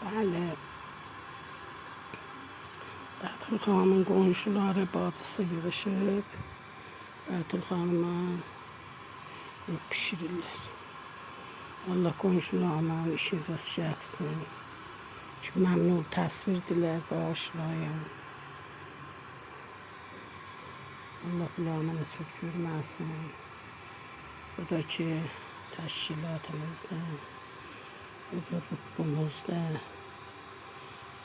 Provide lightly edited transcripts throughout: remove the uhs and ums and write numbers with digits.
Bəli, Bətül xanımın qonşuları, bacısı yığışıb Bətül xanıma pişirirlər. Allah qonşularının işin rast gəlsin. Çünki məmnun təsvirdirlər, bağışlayın. Allah bunları mənə çox görməsin. Bu da ki, təşkilatımızda, bu da ruhumuzda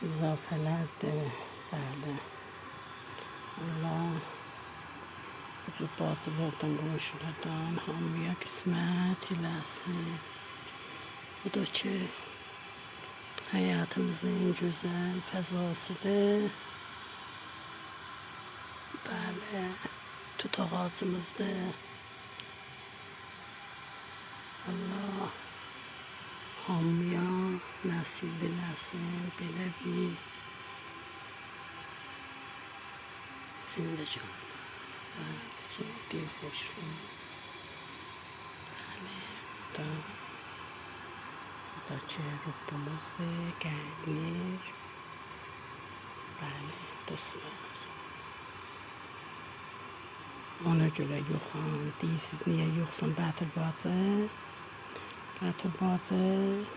izafələrdir. Bəli. Allah bu cür bacılardan, qonşulardan hamıya qismət eləsin. Bu da ki, həyatımızın gözəl fəzasıdır. Bəli, tut ağacımızdır. Allah hamıya nəsib eləsin, belə bir zindəcan, bir xoşluq. Bəli, bu da ki, ruhumuzdur, gəlir. Bəli, dostlar. Ona görə yoxam, deyirsiniz, niyə yoxsan Bətül bacı? Bətül bacı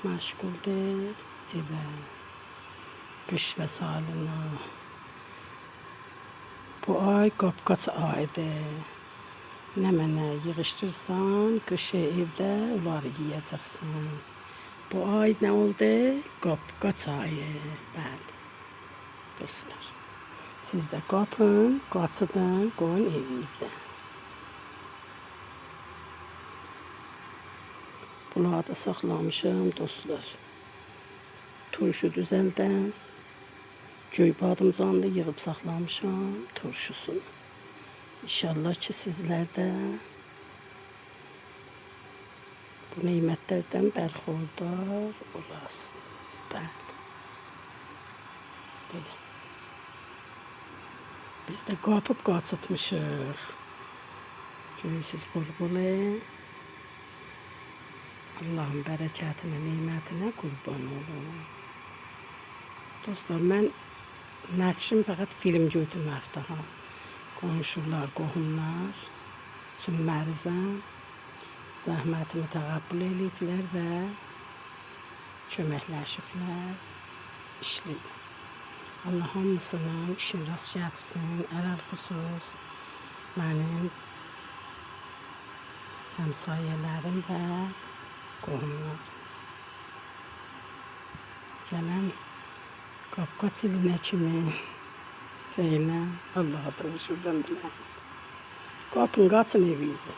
məşğuldur evə, qış və salına. Bu ay qapqaç aydır. Nə mənə yığışdırsan, qışı evdə onları yeyəcəksən. Bu ay nə oldu? Qapqaç ayı. Bəli, dostlar. Siz də qapın, qaçıdın, qoyun evinizdə. Bunları da saxlamışım, dostlar. Turşu düzəldən, göy badımcanlı yığıb saxlamışam turşusunu. İnşallah ki, sizlər də bu neymətlərdən bərxordar olasınız. Bəli. Belə. Biz də qapıb qaçıtmışıq. Görürsünüz qurqulu. Allahın bərəkətinə, neymətinə qurban olun. Dostlar, mən nəqşim fəqət film götürməkdə. Qonşular, qohumlar üçün mərizəm. Zəhmətimi təqabbül ediblər və köməkləşiblər, işləyiblər. Allah hamısının işin rast gəlsin, ələlxüsus mənim həmsayələrim və qohumlar. Gələn qapqaç ilinə kimi feylə Allah'a danışırdan biləyiz. Qapın, qaçın evinizə.